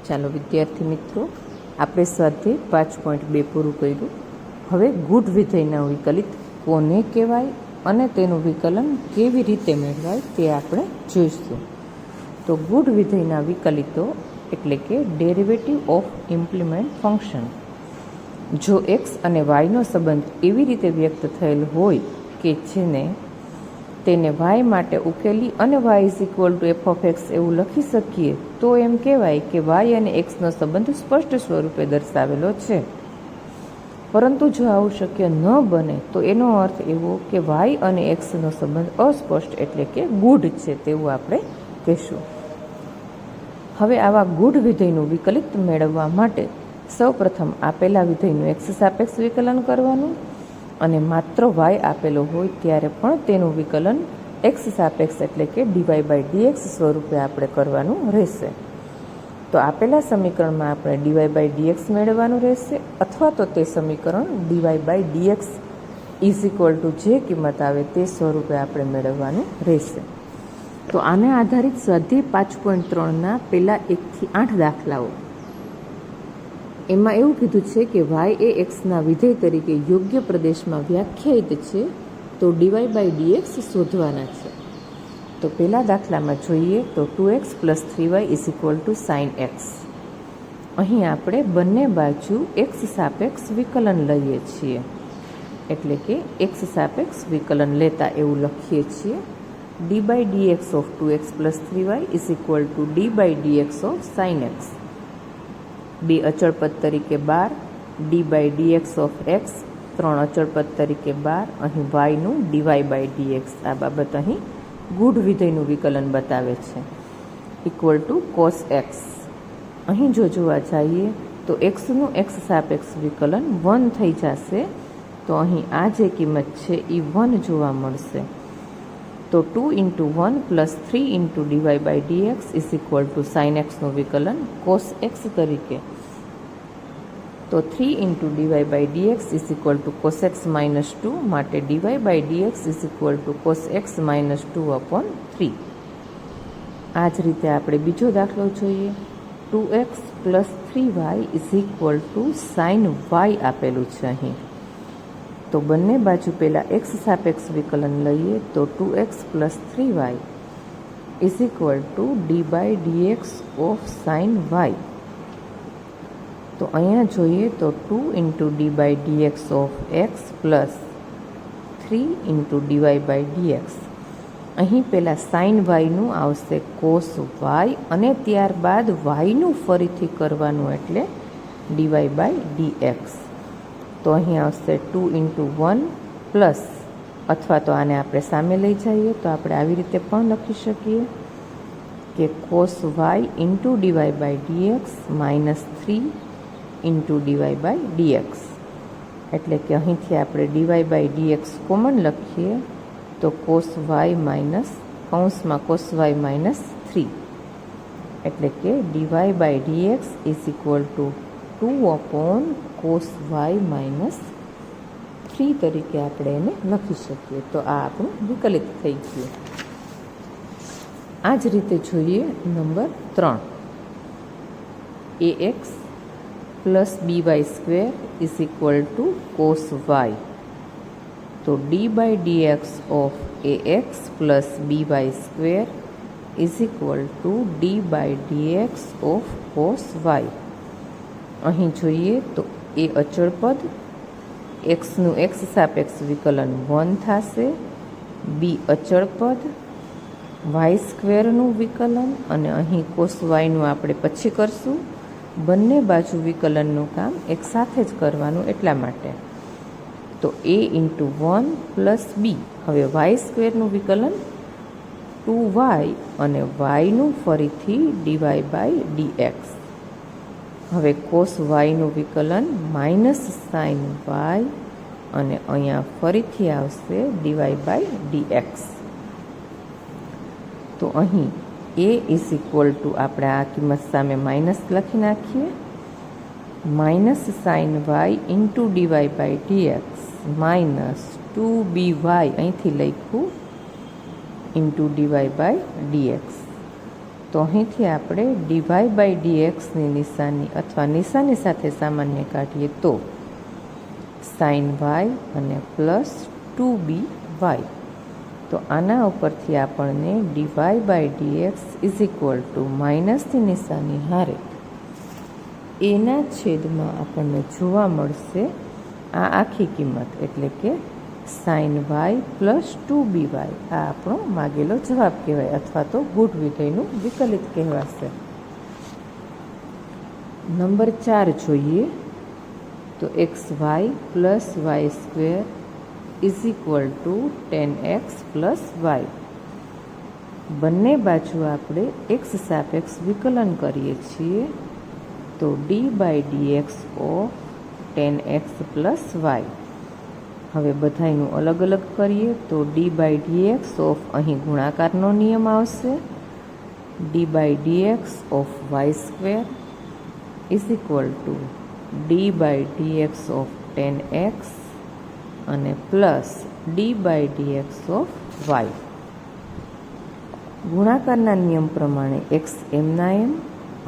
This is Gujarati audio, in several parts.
ચાલો વિદ્યાર્થી મિત્રો, આપણે સ્વાધ્યાય 5.2 પૂરું કર્યું. હવે ગુઢ વિધેયના વિકલિત કોને કહેવાય અને તેનું વિકલન કેવી રીતે મેળવાય તે આપણે જોઈશું. તો ગુઢ વિધેયના વિકલિતો એટલે કે ડેરિવેટિવ ઓફ ઇમ્પ્લિમેન્ટ ફંક્શન. જો એક્સ અને વાયનો સંબંધ એવી રીતે વ્યક્ત થયેલ હોય કે તેને વાય માટે ઉકેલી અને y is equal to f of x એવું લખી શકીએ તો એમ કહેવાય કે વાય અને એક્સનો સંબંધ સ્પષ્ટ સ્વરૂપે દર્શાવેલો છે. પરંતુ જો આવું શક્ય ન બને તો એનો અર્થ એવો કે વાય અને એક્સનો સંબંધ અસ્પષ્ટ એટલે કે ગૂઢ છે તેવું આપણે કહેશું. હવે આવા ગૂઢ વિધેયનું વિકલિત મેળવવા માટે સૌપ્રથમ આપેલા વિધેયનું એક્સ સાપેક્ષ વિકલન કરવાનું અને માત્ર વાય આપેલો હોય ત્યારે પણ તેનું વિકલન એક્સ સાપેક્ષ એટલે કે ડીવાય બાય ડીએક્સ સ્વરૂપે આપણે કરવાનું રહેશે. તો આપેલા સમીકરણમાં આપણે ડીવાય બાય ડીએક્સ મેળવવાનું રહેશે અથવા તો તે સમીકરણ d y by dx is equal to જે કિંમત આવે તે સ્વરૂપે આપણે મેળવવાનું રહેશે. તો આને આધારિત સ્વાધ્યાય 5.3ના પહેલા 1 થી 8 દાખલાઓ, એમાં એવું કીધું છે કે વાય એ એક્સના વિધેય તરીકે યોગ્ય પ્રદેશમાં વ્યાખ્યાયિત છે, તો ડીવાય બાય ડીએક્સ શોધવાના છે. તો પહેલા દાખલામાં જોઈએ તો 2x + 3y is equal to sine x. અહીં આપણે બંને બાજુ એક્સ સાપેક્ષ વિકલન લઈએ છીએ એટલે કે એક્સ સાપેક્ષ વિકલન લેતા એવું લખીએ છીએ. D by dx of 2x + 3y is equal to d by dx of sine x. બે અચળ પદ તરીકે 12, d by dx of x 3 અચળ પદ તરીકે 12, અહીં વાયનું ડીવાય બાય ડીએક્સ. આ બાબત અહીં ગૂઢ વિધેયનું વિકલન બતાવે છે ઇક્વલ ટુ કોસ એક્સ. અહીં જો જોવા જઈએ તો એક્સનું એક્સ સાપેક્ષ વિકલન 1 થઈ જશે, તો અહીં આ જે કિંમત છે એ 1 જોવા મળશે. તો 2 × 1 + 3 × DY by dx is equal to sine એક્સનું વિકલન કોસ એક્સ તરીકે. તો 3 × DY by dx is equal to cos x -2, માટે DY by dx is equal to cos x -2/3. આ જ રીતે આપણે બીજો દાખલો જોઈએ. 2x + 3y is equal to sine y આપેલું છે અહીં. તો બંને બાજુ પહેલાં એક્સ સાપેક્ષ વિકલન લઈએ તો 2x + 3y is equal to d by dx of sine y. તો અહીંયા જોઈએ તો 2 × d by dx of x plus 3 × DY by d x. અહીં પહેલાં સાઇન વાયનું આવશે કોસ વાય અને ત્યારબાદ વાયનું ફરીથી કરવાનું એટલે ડીવાય બાય ડીએક્સ. તો અહીં આવશે 2 × 1 પ્લસ, અથવા તો આને આપણે સામે લઈ જઈએ તો આપણે આવી રીતે પણ લખી શકીએ કે cos y × DY by d x -3 × DY by d x. એટલે કે અહીંથી આપણે ડીવાય બાય ડીએક્સ કોમન લખીએ તો કોસ વાય -કોસ વાય -3 એટલે કે DY by dx is equal to 2/કોસ વાય -3 તરીકે આપણે એને લખી શકીએ. તો આ આપણું વિકલિત થઈ ગયું. આ જ રીતે જોઈએ number 3. ax + by² is equal to cos y. તો d by dx of ax + by² is equal to d by dx of cos y. અહીં જોઈએ તો એ અચળ પદ, એક્સનું એક્સ સાપેક્ષ વિકલન 1 થશે, બી અચળ પદ, y² વિકલન અને અહીં કોસ વાયનું આપણે પછી કરશું. બંને બાજુ વિકલનનું કામ એક સાથે જ કરવાનું એટલા માટે. તો a × 1 + b. હવે y² વિકલન 2y અને yનું ફરીથી ડીવાય બાય ડીએક્સ. હવે કોસ વાયનું વિકલન -સાઇન વાય અને અહીંયા ફરીથી આવશે ડીવાય બાય ડીએક્સ. તો અહીં a ઇઝ ઇક્વલ ટુ આપણે આ કિંમત સામે માઇનસ લખી નાખીએ, -sine y × DY by d x -2by અહીંથી લખ્યું × ડીવાય બાય ડીએક્સ. તો અહીંથી આપણે ડીવાય બાય ડીએક્સની નિશાની અથવા નિશાની સાથે સામાન્ય કાઢીએ તો સાઇન વાય અને પ્લસ 2b વાય. તો આના ઉપરથી આપણને dy by dx is equal to માઇનસની નિશાની હારે એના છેદમાં આપણને જોવા મળશે આ આખી કિંમત, એટલે કે sign Y plus 2b Y. આ આપણો માગેલો જવાબ કહેવાય અથવા તો ગુણ વિધેયનું વિકલિત કહેવાશે. નંબર 4 જોઈએ તો x y plus y square is equal to 10x plus y. બંને બાજુ આપણે એક્સ સાપેક્ષ વિકલન કરીએ છીએ તો d by dx of 10x plus y. હવે બધાયનું અલગ અલગ કરીએ તો ડી બાય ડીએક્સ ઓફ અહીં ગુણાકારનો નિયમ આવશે. D by dx of y square is equal to d by dx of 10x અને plus d by dx of y. ગુણાકારના નિયમ પ્રમાણે એક્સ એમના એમ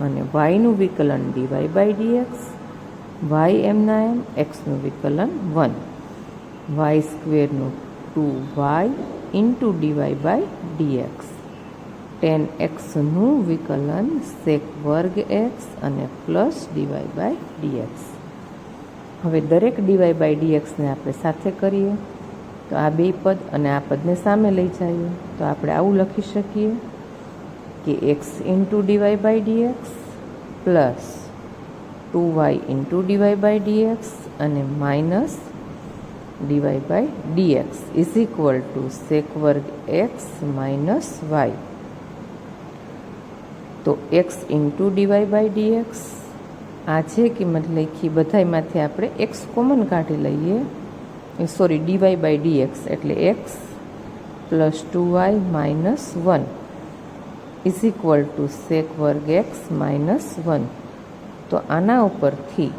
અને વાયનું વિકલન ડીવાય બાય ડીએક્સ, વાય એમના એમ, એક્સનું વિકલન 1, વાય સ્ક્વેરનું 2y into DY by dx, 10xનું વિકલન સેક વર્ગ એક્સ અને પ્લસ ડીવાય બાય ડીએક્સ. હવે દરેક ડીવાય બાય ડીએક્સને આપણે સાથે કરીએ તો આ બે પદ અને આ પદને સામે લઈ જઈએ તો આપણે આવું લખી શકીએ કે x into DY by dx plus 2y into DY by dx અને minus dy by dx is equal to sec વર્ગ એક્સ માઇનસ વાય. તો x into DY by dx, આ જે કિંમત લખી બધાયમાંથી આપણે એક્સ કોમન કાઢી લઈએ, ડીવાય બાય ડીએક્સ એટલે x plus 2y minus 1 is equal to sec વર્ગ એક્સ માઇનસ 1. તો આના ઉપરથી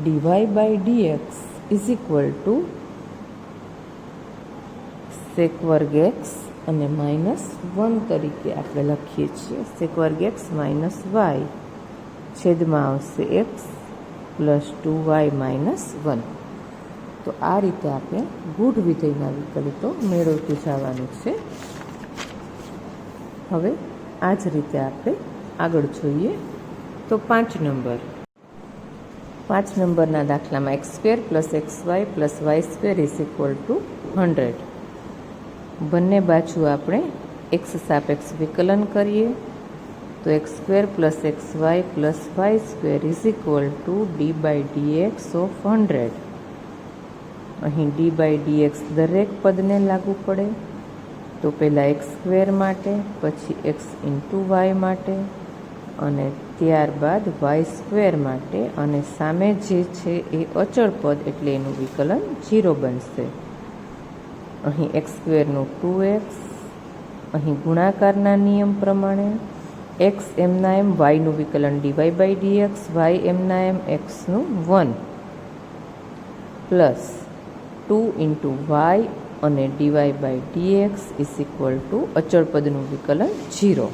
d y by dx is equal to sec વર્ગ એક્સ અને માઇનસ 1 તરીકે આપણે લખીએ છીએ. સેક વર્ગ એક્સ માઇનસ વાય છેદમાં આવશે એક્સ પ્લસ 2y માઇનસ 1. તો આ રીતે આપણે ગુણ વિધેયના વિકલિતો મેળવતું જવાનું છે. હવે આ જ રીતે આપણે આગળ જોઈએ તો 5 નંબરના દાખલામાં x square plus x y plus y square is equal to 100. બંને બાજુ આપણે એક્સ સાપેક્ષ વિકલન કરીએ તો x square plus x y plus y square is equal to d by dx of 100. અહીં ડી બાય ડીએક્સ દરેક પદને લાગુ પડે તો પહેલાં એક્સ સ્ક્વેર માટે, પછી એક્સ ઇન્ટુ વાય માટે અને ત્યારબાદ વાય સ્ક્વેર માટે, અને સામે જે છે એ અચળ પદ એટલે એનું વિકલન 0 બનશે. અહીં એક્સ સ્ક્વેરનું 2x, અહીં ગુણાકારના નિયમ પ્રમાણે એક્સ એમના એમ વાયનું વિકલન ડીવાય બાય ડીએક્સ, વાય એમના એમ એક્સનું 1 પ્લસ 2 ઇન્ટુ વાય અને d y by dx is equal to અચળ પદનું વિકલન 0.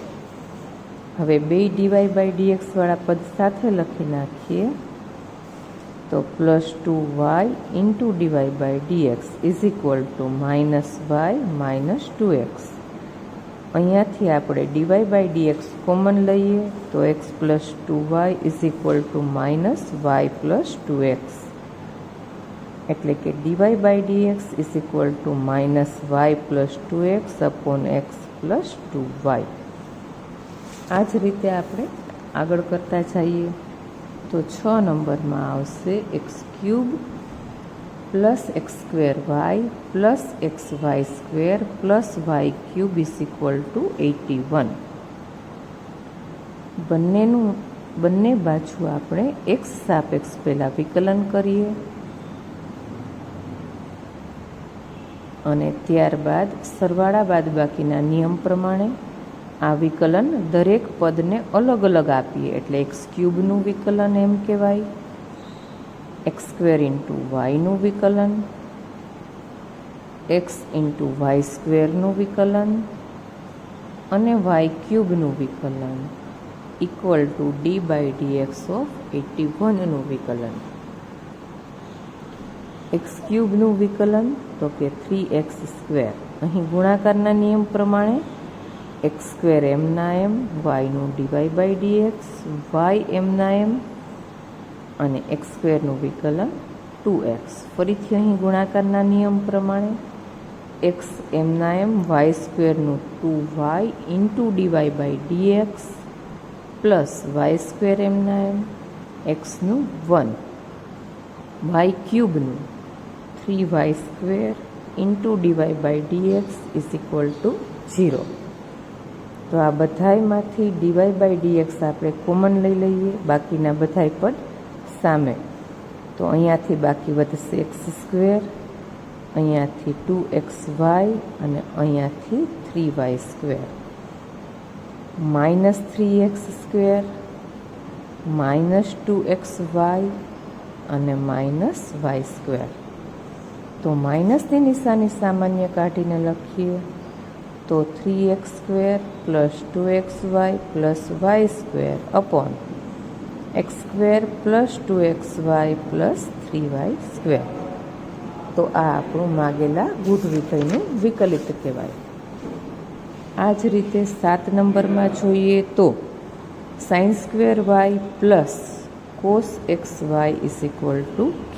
હવે બે ડીવાય બાય ડીએક્સવાળા પદ સાથે લખી નાખીએ તો plus 2y into DY by dx is equal to minus y minus 2x. અહીંયાથી આપણે ડીવાય બાય ડીએક્સ કોમન લઈએ તો x plus 2y is equal to minus y plus 2x, એટલે કે DY by dx is equal to minus y plus 2x upon x plus 2y. આ જ રીતે આપણે આગળ કરતા જઈએ તો 6 નંબરમાં આવશે x cube plus x square y plus x y square plus y cube is equal to 81. બંને બાજુ આપણે એક્સ સાપેક્ષ પહેલાં વિકલન કરીએ અને ત્યારબાદ સરવાળા બાદબાકીના નિયમ પ્રમાણે આ વિકલન દરેક પદને અલગ અલગ આપીએ એટલે એક્સ ક્યુબનું વિકલન એમ કહેવાય, એક્સ સ્ક્વેર ઇન્ટુ વાયનું વિકલન, એક્સ ઇન્ટુ વાય સ્ક્વેરનું વિકલન અને વાય ક્યુબનું વિકલન equal to d by dx of 81નું વિકલન. એક્સ ક્યુબનું વિકલન તો કે 3x². અહીં ગુણાકારના નિયમ પ્રમાણે x² એમના એમ, વાયનું ડીવાય બાય ડીએક્સ, વાય એમના એમ અને x²નું વિકલન 2x. ફરીથી અહીં ગુણાકારના નિયમ પ્રમાણે x એમના એમ, y² 2y into DY by dx plus y² એમના એમ, xનું 1, વાય ક્યુબનું 3y² into DY by dx is equal to 0. તો આ બધાયમાંથી ડીવાય બાય ડીએક્સ આપણે કોમન લઈ લઈએ, બાકીના બધાય પદ સામે. તો અહીંયાથી બાકી વધશે x², અહીંયાથી 2xy અને અહીંયાથી 3y², minus 3x² minus 2xy અને માઇનસ y². તો માઇનસની નિશાની સામાન્ય કાઢીને લખીએ તો 3x² plus 2xy plus y² upon x² plus 2xy plus 3y². તો આ આપણું માગેલા ગુઢ વિધેયનું વિકલિત કહેવાય. આ જ રીતે 7 નંબરમાં જોઈએ તો sin² y plus cos xy is equal two k.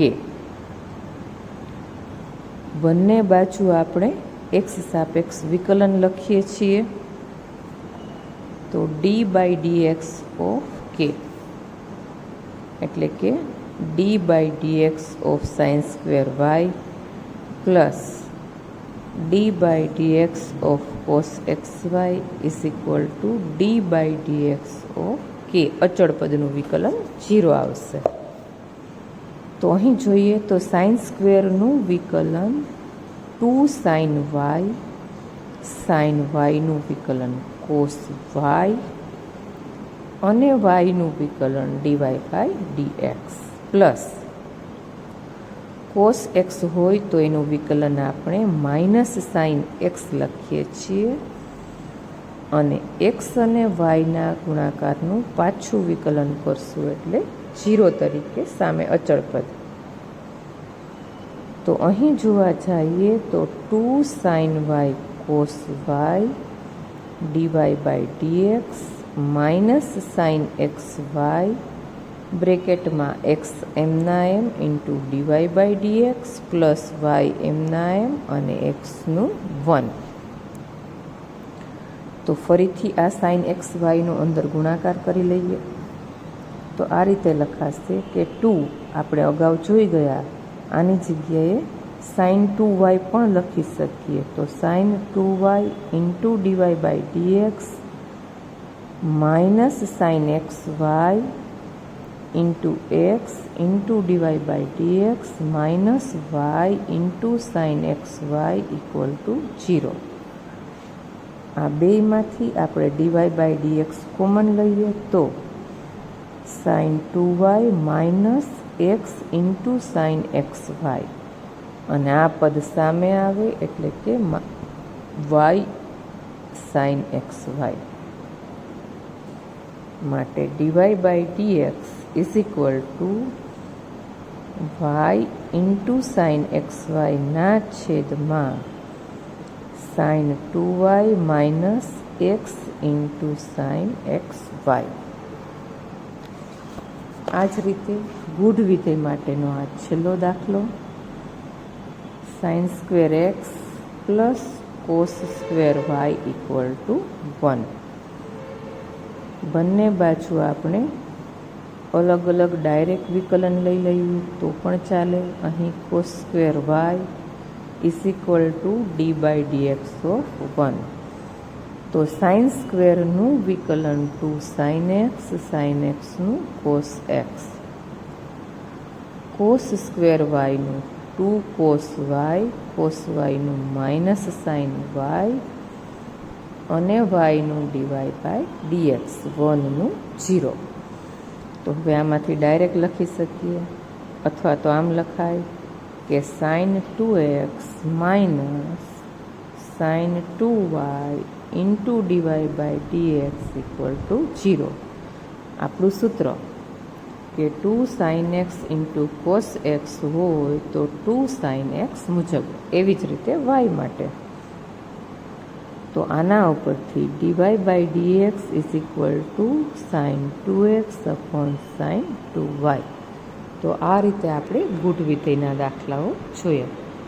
બંને બાજુ આપણે x સાપેક્ષ વિકલન લખીએ છીએ તો d by dx of k એટલે કે d by dx of sin² y plus d by dx of cos xy is equal to d by dx of k. અચળ પદનું વિકલન 0 આવશે. તો અહીં જોઈએ તો sin² વિકલન 2 sin y, sin yનું વિકલન cos y અને yનું વિકલન d y by dx plus cos x હોય તો એનું વિકલન આપણે માઇનસ sin x લખીએ છીએ અને x અને yના ગુણાકારનું પાછું વિકલન કરશું એટલે 0 તરીકે સામે અચળ પદ. તો અહીં જોવા જઈએ તો 2 sin y cos y dy by dx minus sin xy બ્રેકેટમાં x એમના એમ into DY by dx plus y એમના એમ અને xનું 1. તો ફરીથી આ sin xyનો અંદર ગુણાકાર કરી લઈએ તો આ રીતે લખાશે કે 2 આપણે અગાઉ જોઈ ગયા, આની જગ્યાએ sin 2y પણ લખી શકીએ તો sin 2y into DY by dx minus sin xy into x into DY by dx minus y into sin xy equal to 0. આ બેમાંથી આપણે ડીવાય બાય ડીએક્સ કોમન લઈએ તો sin 2y minus x into sin xy અને આ પદ સામે આવે એટલે કે y sin xy માટે DY by dx is equal to y into sin xy ના છેદમાં sin 2y minus x into sin xy. આ જ રીતે ગુઢ વિધેય માટેનો આ છેલ્લો દાખલો sin² x plus cos² y equal to 1. બંને બાજુ આપણે અલગ અલગ ડાયરેક્ટ વિકલન લઈ લઈએ તો પણ ચાલે. અહીં cos² y is equal to d by dx of 1. તો sin² વિકલન 2 sin x, sin xનું cos x, cos² yનું 2 cos y, cos yનું માઇનસ sin y અને yનું ડીવાય બાય ડીએક્સ 1નું 0. તો હવે આમાંથી ડાયરેક્ટ લખી શકીએ અથવા તો આમ લખાય કે sin 2x minus sin 2y into DY by d x equal to 0. આપણું સૂત્ર કે 2 sin x into cos x હોય તો 2 sin x મુજબ. એવી જ રીતે y માટે તો આના ઉપરથી d y by dx is equal to sine 2x upon sine 2y. તો આ રીતે આપણે ગુણ વિધેયના દાખલાઓ જોયા.